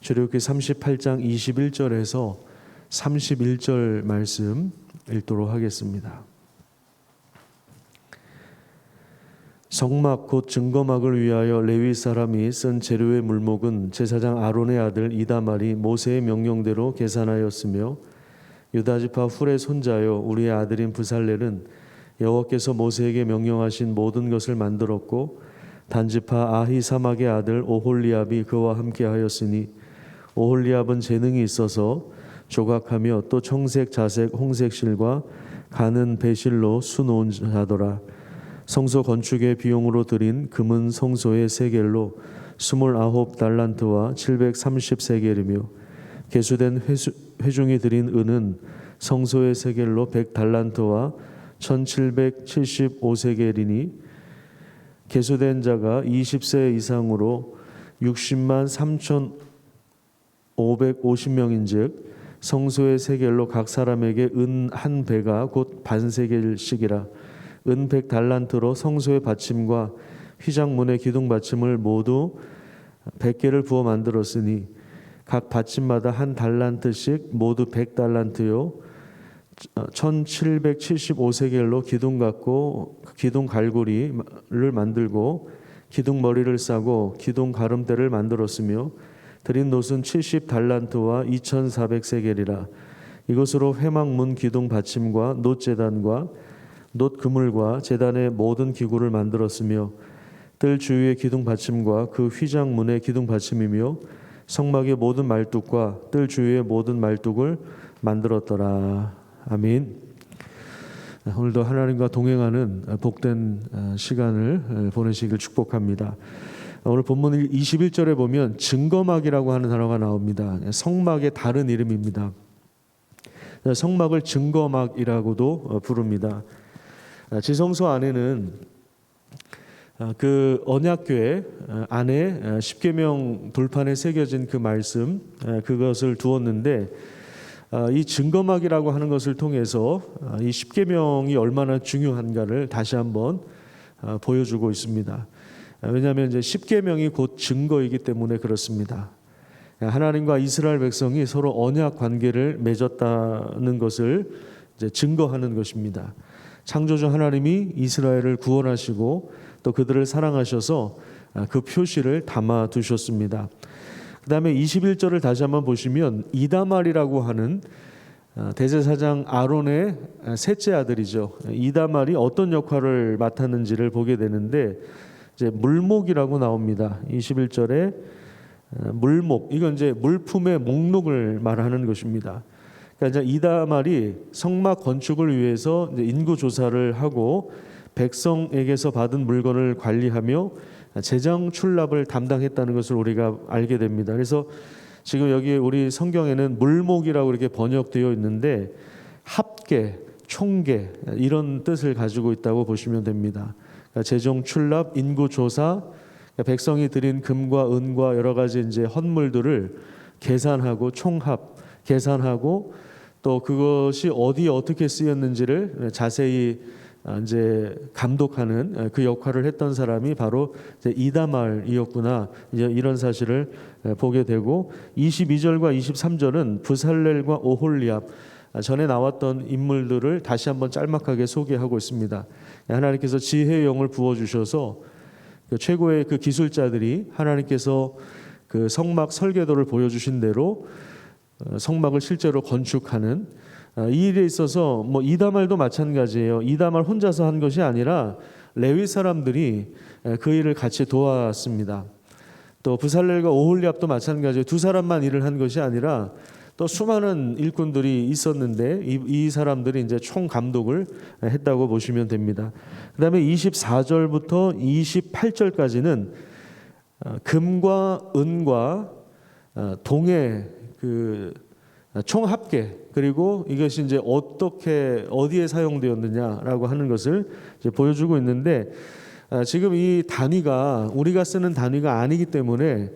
출애굽기 38장 21절에서 31절 말씀 읽도록 하겠습니다. 성막 곧 증거막을 위하여 레위 사람이 쓴 재료의 물목은 제사장 아론의 아들 이다말이 모세의 명령대로 계산하였으며 유다지파 훌의 손자여 우리의 아들인 브살렐은 여호와께서 모세에게 명령하신 모든 것을 만들었고 단지파 아히사막의 아들 오홀리압이 그와 함께하였으니 오홀리압은 재능이 있어서 조각하며 또 청색, 자색, 홍색 실과 가는 배실로 수놓은 자더라. 성소 건축의 비용으로 들인 금은 성소의 세겔로 29달란트와 730세겔이며 개수된 회중이 들인 은은 성소의 세겔로 100달란트와 1775세겔이니 개수된 자가 20세 이상으로 60만 3,550명인즉 성소의 세겔로 각 사람에게 은 한 배가 곧 반세겔씩이라. 은 100달란트로 성소의 받침과 휘장문의 기둥 받침을 모두 100개를 부어 만들었으니 각 받침마다 한 달란트씩 모두 100달란트요 1775세겔로 기둥 갖고 기둥 갈고리를 만들고 기둥 머리를 싸고 기둥 가름대를 만들었으며 드린 놋은 70달란트와 2400세겔이라. 이것으로 회막문 기둥 받침과 놋 제단과 놋 그물과 제단의 모든 기구를 만들었으며 뜰 주위의 기둥 받침과 그 휘장문의 기둥 받침이며 성막의 모든 말뚝과 뜰 주위의 모든 말뚝을 만들었더라. 아멘. 오늘도 하나님과 동행하는 복된 시간을 보내시길 축복합니다. 오늘 본문 21절에 보면 증거막이라고 하는 단어가 나옵니다. 성막의 다른 이름입니다. 성막을 증거막이라고도 부릅니다. 지성소 안에는 그 언약궤 안에 십계명 돌판에 새겨진 그 말씀 그것을 두었는데 이 증거막이라고 하는 것을 통해서 이 십계명이 얼마나 중요한가를 다시 한번 보여주고 있습니다. 왜냐하면 이제 십계명이 곧 증거이기 때문에 그렇습니다. 하나님과 이스라엘 백성이 서로 언약 관계를 맺었다는 것을 이제 증거하는 것입니다. 창조주 하나님이 이스라엘을 구원하시고 또 그들을 사랑하셔서 그 표시를 담아 두셨습니다. 그 다음에 21절을 다시 한번 보시면 이다말이라고 하는 대제사장 아론의 셋째 아들이죠. 이다말이 어떤 역할을 맡았는지를 보게 되는데 이제 물목이라고 나옵니다. 21절에 물목, 이건 이제 물품의 목록을 말하는 것입니다. 그러니까 이제 이다말이 성막 건축을 위해서 이제 인구 조사를 하고 백성에게서 받은 물건을 관리하며 재정 출납을 담당했다는 것을 우리가 알게 됩니다. 그래서 지금 여기 우리 성경에는 물목이라고 이렇게 번역되어 있는데 합계, 총계 이런 뜻을 가지고 있다고 보시면 됩니다. 그러니까 재정 출납, 인구 조사, 백성이 드린 금과 은과 여러 가지 이제 헌물들을 계산하고 총합, 계산하고 또 그것이 어디에 어떻게 쓰였는지를 자세히 이제 감독하는 그 역할을 했던 사람이 바로 이제 이다말이었구나. 이제 이런 사실을 보게 되고 22절과 23절은 브살렐과 오홀리압 전에 나왔던 인물들을 다시 한번 짤막하게 소개하고 있습니다. 하나님께서 지혜의 영을 부어 주셔서 그 최고의 그 기술자들이 하나님께서 그 성막 설계도를 보여주신 대로 성막을 실제로 건축하는 이 일에 있어서 뭐 이다말도 마찬가지예요. 이다말 혼자서 한 것이 아니라 레위 사람들이 그 일을 같이 도왔습니다. 또 브살렐과 오홀리압도 마찬가지예요. 두 사람만 일을 한 것이 아니라 또 수많은 일꾼들이 있었는데 이 사람들이 이제 총 감독을 했다고 보시면 됩니다. 그다음에 24절부터 28절까지는 금과 은과 동의 그 총합계 그리고 이것이 이제 어디에 사용되었느냐라고 하는 것을 이제 보여주고 있는데 지금 이 단위가 우리가 쓰는 단위가 아니기 때문에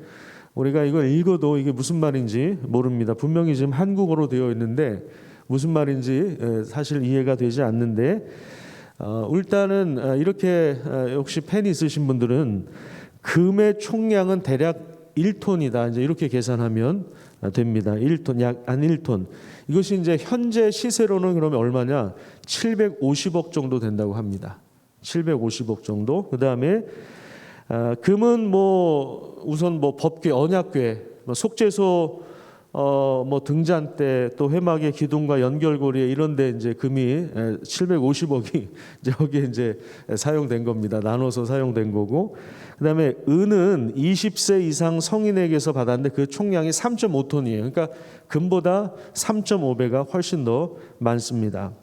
우리가 이걸 읽어도 이게 무슨 말인지 모릅니다. 분명히 지금 한국어로 되어 있는데 무슨 말인지 사실 이해가 되지 않는데 일단은 이렇게 혹시 펜이 있으신 분들은 금의 총량은 대략 약 1톤이다. 이제 이렇게 계산하면 됩니다. 1톤, 약 한 1톤. 이것이 이제 현재 시세로는 그러면 얼마냐? 750억 정도 된다고 합니다. 750억 정도. 그다음에 금은 뭐 우선 뭐 법궤, 언약궤, 뭐 속죄소 뭐 등잔대, 또 회막의 기둥과 연결고리에 이런 데 이제 금이 750억이 이제 여기에 이제 사용된 겁니다. 나눠서 사용된 거고. 그다음에 은은 20세 이상 성인에게서 받았는데 그 총량이 3.5톤이에요. 그러니까 금보다 3.5배가 훨씬 더 많습니다.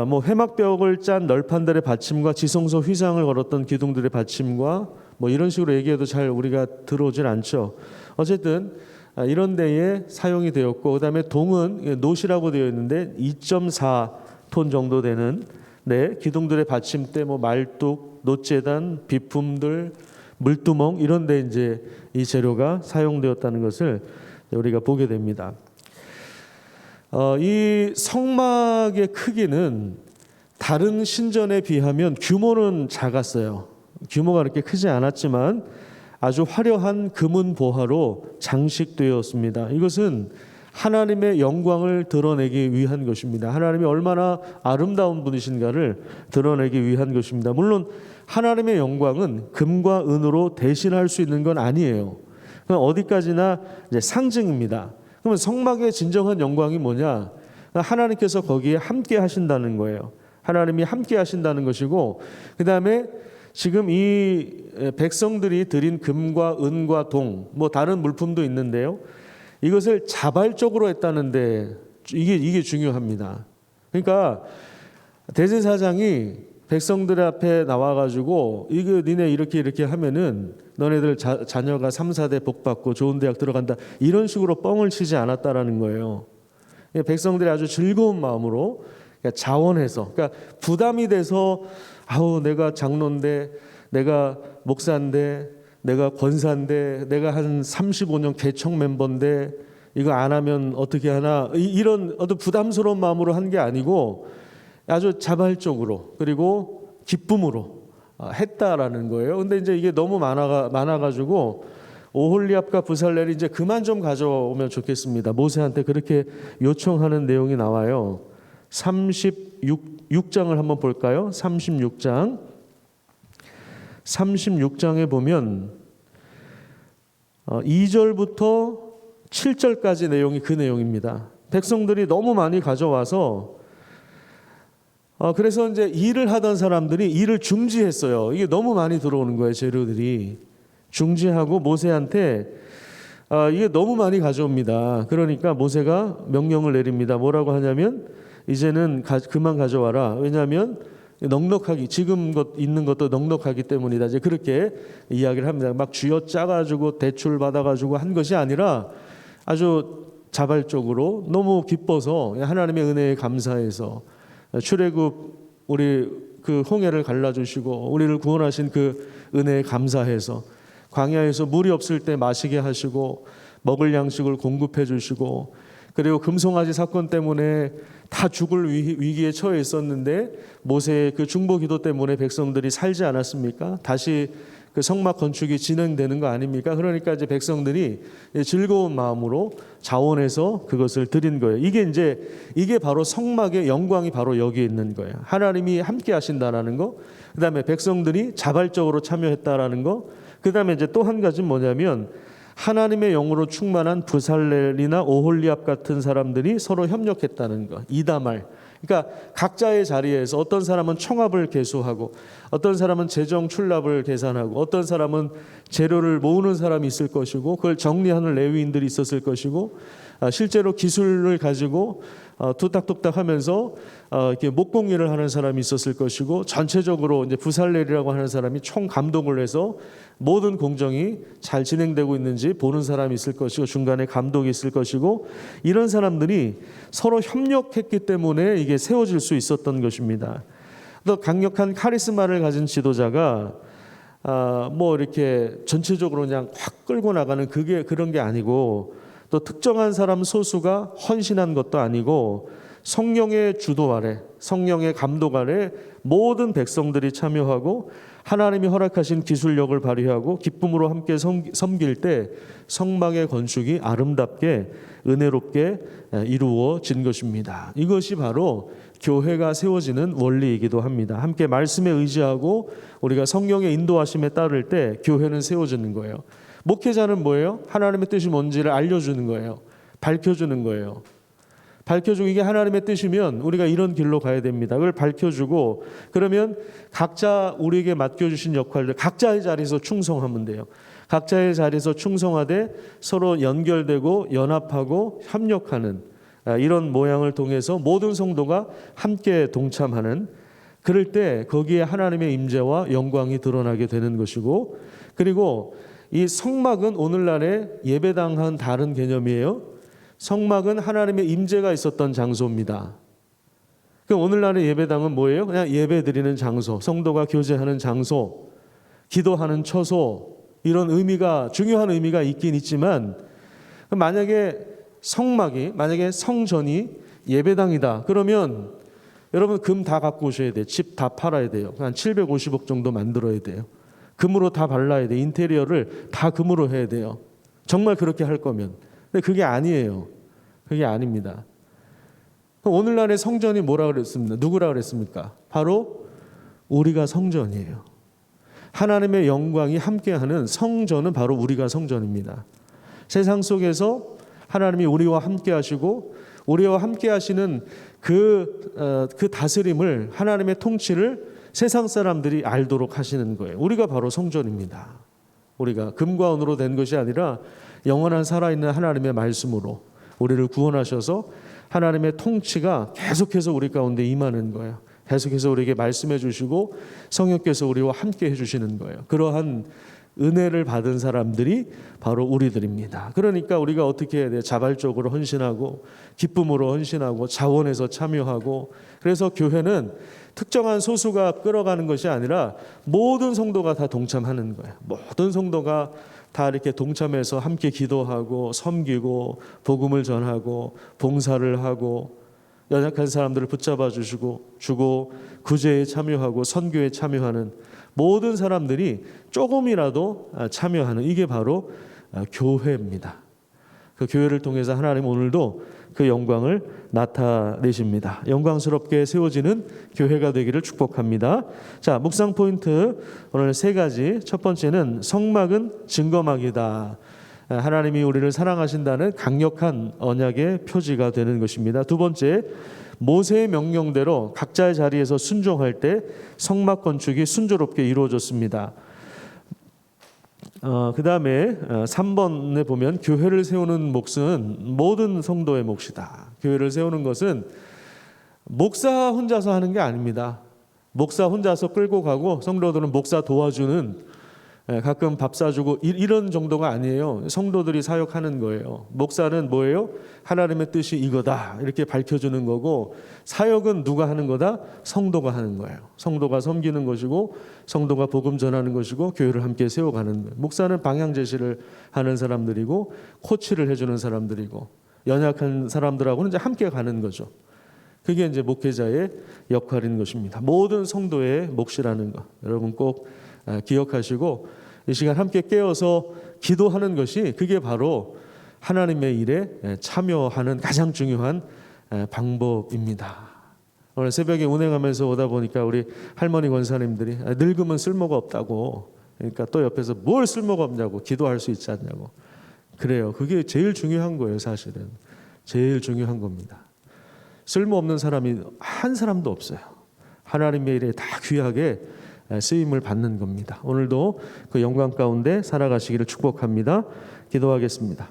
뭐 회막벽을 짠 널판들의 받침과 지성소 휘장을 걸었던 기둥들의 받침과 뭐 이런 식으로 얘기해도 잘 우리가 들어오질 않죠. 어쨌든 이런 데에 사용이 되었고, 그다음에 동은 놋이라고 되어 있는데 2.4톤 정도 되는 기둥들의 받침대, 뭐 말뚝, 놋재단, 비품들, 물두멍 이런 데 이제 이 재료가 사용되었다는 것을 우리가 보게 됩니다. 이 성막의 크기는 다른 신전에 비하면 규모는 작았어요. 규모가 그렇게 크지 않았지만 아주 화려한 금은 보화로 장식되었습니다. 이것은 하나님의 영광을 드러내기 위한 것입니다. 하나님이 얼마나 아름다운 분이신가를 드러내기 위한 것입니다. 물론 하나님의 영광은 금과 은으로 대신할 수 있는 건 아니에요. 그건 어디까지나 이제 상징입니다. 그러면 성막의 진정한 영광이 뭐냐? 하나님께서 거기에 함께 하신다는 거예요. 하나님이 함께 하신다는 것이고, 그 다음에 지금 이 백성들이 드린 금과 은과 동, 뭐 다른 물품도 있는데요. 이것을 자발적으로 했다는데 이게 중요합니다. 그러니까 대제사장이 백성들 앞에 나와가지고 이거 니네 이렇게 하면은 너네들 자녀가 3, 4대 복 받고 좋은 대학 들어간다, 이런 식으로 뻥을 치지 않았다라는 거예요. 백성들이 아주 즐거운 마음으로 자원해서, 그러니까 부담이 돼서 아우 내가 장로인데, 내가 목사인데, 내가 권사인데, 내가 한 35년 개척 멤버인데 이거 안 하면 어떻게 하나, 이런 어떤 부담스러운 마음으로 한 게 아니고 아주 자발적으로 그리고 기쁨으로 했다라는 거예요. 근데 이제 이게 너무 많아가지고 오홀리압과 부살렐이 이제 그만 좀 가져오면 좋겠습니다. 모세한테 그렇게 요청하는 내용이 나와요. 36장을 한번 볼까요? 36장에 보면 2절부터 7절까지 내용이 그 내용입니다. 백성들이 너무 많이 가져와서 그래서 이제 일을 하던 사람들이 일을 중지했어요. 이게 너무 많이 들어오는 거예요. 재료들이 중지하고 모세한테 이게 너무 많이 가져옵니다. 그러니까 모세가 명령을 내립니다. 뭐라고 하냐면 이제는 그만 가져와라. 왜냐하면 넉넉하기, 지금 있는 것도 넉넉하기 때문이다. 이제 그렇게 이야기를 합니다. 막 쥐어짜가지고 대출 받아가지고 한 것이 아니라 아주 자발적으로 너무 기뻐서 하나님의 은혜에 감사해서 출애굽 우리 그 홍해를 갈라주시고 우리를 구원하신 그 은혜에 감사해서 광야에서 물이 없을 때 마시게 하시고 먹을 양식을 공급해 주시고, 그리고 금송아지 사건 때문에 다 죽을 위기에 처해 있었는데 모세의 그 중보 기도 때문에 백성들이 살지 않았습니까? 다시 그 성막 건축이 진행되는 거 아닙니까? 그러니까 이제 백성들이 즐거운 마음으로 자원해서 그것을 드린 거예요. 이게 바로 성막의 영광이 바로 여기에 있는 거예요. 하나님이 함께 하신다라는 거, 그다음에 백성들이 자발적으로 참여했다라는 거, 그다음에 이제 또 한 가지는 뭐냐면 하나님의 영으로 충만한 부살렐이나 오홀리압 같은 사람들이 서로 협력했다는 거. 이다말. 그러니까 각자의 자리에서 어떤 사람은 청합을 계수하고, 어떤 사람은 재정 출납을 계산하고, 어떤 사람은 재료를 모으는 사람이 있을 것이고, 그걸 정리하는 레위인들이 있었을 것이고, 실제로 기술을 가지고 뚝딱뚝딱 하면서 이렇게 목공일을 하는 사람이 있었을 것이고, 전체적으로 이제 부살렐이라고 하는 사람이 총 감독을 해서 모든 공정이 잘 진행되고 있는지 보는 사람이 있을 것이고, 중간에 감독이 있을 것이고, 이런 사람들이 서로 협력했기 때문에 이게 세워질 수 있었던 것입니다. 또 강력한 카리스마를 가진 지도자가 뭐 이렇게 전체적으로 그냥 확 끌고 나가는 그런 게 아니고, 또 특정한 사람 소수가 헌신한 것도 아니고, 성령의 주도 아래, 성령의 감독 아래 모든 백성들이 참여하고 하나님이 허락하신 기술력을 발휘하고 기쁨으로 함께 섬길 때 성막의 건축이 아름답게 은혜롭게 이루어진 것입니다. 이것이 바로 교회가 세워지는 원리이기도 합니다. 함께 말씀에 의지하고 우리가 성령의 인도하심에 따를 때 교회는 세워지는 거예요. 목회자는 뭐예요? 하나님의 뜻이 뭔지를 알려주는 거예요. 밝혀주는 거예요. 밝혀주고 이게 하나님의 뜻이면 우리가 이런 길로 가야 됩니다. 그걸 밝혀주고 그러면 각자 우리에게 맡겨주신 역할들 각자의 자리에서 충성하면 돼요. 각자의 자리에서 충성하되 서로 연결되고 연합하고 협력하는 이런 모양을 통해서 모든 성도가 함께 동참하는 그럴 때 거기에 하나님의 임재와 영광이 드러나게 되는 것이고 그리고 이 성막은 오늘날의 예배당과는 다른 개념이에요. 성막은 하나님의 임재가 있었던 장소입니다. 그럼 오늘날의 예배당은 뭐예요? 그냥 예배드리는 장소, 성도가 교제하는 장소, 기도하는 처소 이런 의미가 중요한 의미가 있긴 있지만 만약에 만약에 성전이 예배당이다. 그러면 여러분 금 다 갖고 오셔야 돼요. 집 다 팔아야 돼요. 한 750억 정도 만들어야 돼요. 금으로 다 발라야 돼요. 인테리어를 다 금으로 해야 돼요. 정말 그렇게 할 거면. 근데 그게 아니에요. 그게 아닙니다. 오늘날의 성전이 뭐라 그랬습니까? 누구라 그랬습니까? 바로 우리가 성전이에요. 하나님의 영광이 함께하는 성전은 바로 우리가 성전입니다. 세상 속에서 하나님이 우리와 함께 하시고 우리와 함께 하시는 그 다스림을 하나님의 통치를 세상 사람들이 알도록 하시는 거예요. 우리가 바로 성전입니다. 우리가 금과 은으로 된 것이 아니라 영원한 살아있는 하나님의 말씀으로 우리를 구원하셔서 하나님의 통치가 계속해서 우리 가운데 임하는 거예요. 계속해서 우리에게 말씀해 주시고 성령께서 우리와 함께 해주시는 거예요. 그러한 은혜를 받은 사람들이 바로 우리들입니다. 그러니까 우리가 어떻게 해야 돼요? 자발적으로 헌신하고 기쁨으로 헌신하고 자원해서 참여하고 그래서 교회는 특정한 소수가 끌어가는 것이 아니라 모든 성도가 다 동참하는 거예요. 모든 성도가 다 이렇게 동참해서 함께 기도하고 섬기고 복음을 전하고 봉사를 하고 연약한 사람들을 붙잡아 주고 구제에 참여하고 선교에 참여하는 모든 사람들이 조금이라도 참여하는 이게 바로 교회입니다. 그 교회를 통해서 하나님 오늘도 그 영광을 나타내십니다. 영광스럽게 세워지는 교회가 되기를 축복합니다. 자, 묵상 포인트 오늘 세 가지. 첫 번째는 성막은 증거막이다. 하나님이 우리를 사랑하신다는 강력한 언약의 표지가 되는 것입니다. 두 번째, 모세의 명령대로 각자의 자리에서 순종할 때 성막 건축이 순조롭게 이루어졌습니다. 그 다음에 3번에 보면 교회를 세우는 몫은 모든 성도의 몫이다. 교회를 세우는 것은 목사 혼자서 하는 게 아닙니다. 목사 혼자서 끌고 가고 성도들은 목사 도와주는 가끔 밥 사주고 이런 정도가 아니에요. 성도들이 사역하는 거예요. 목사는 뭐예요? 하나님의 뜻이 이거다 이렇게 밝혀주는 거고 사역은 누가 하는 거다? 성도가 하는 거예요. 성도가 섬기는 것이고 성도가 복음 전하는 것이고 교회를 함께 세워가는 거예요. 목사는 방향 제시를 하는 사람들이고 코치를 해주는 사람들이고 연약한 사람들하고는 이제 함께 가는 거죠. 그게 이제 목회자의 역할인 것입니다. 모든 성도의 몫이라는 거 여러분 꼭 기억하시고 이 시간 함께 깨어서 기도하는 것이 그게 바로 하나님의 일에 참여하는 가장 중요한 방법입니다. 오늘 새벽에 운행하면서 오다 보니까 우리 할머니 권사님들이 늙으면 쓸모가 없다고 그러니까 또 옆에서 뭘 쓸모가 없냐고 기도할 수 있지 않냐고 그래요. 그게 제일 중요한 거예요. 사실은 제일 중요한 겁니다. 쓸모없는 사람이 한 사람도 없어요. 하나님의 일에 다 귀하게 쓰임을 받는 겁니다. 오늘도 그 영광 가운데 살아가시기를 축복합니다. 기도하겠습니다.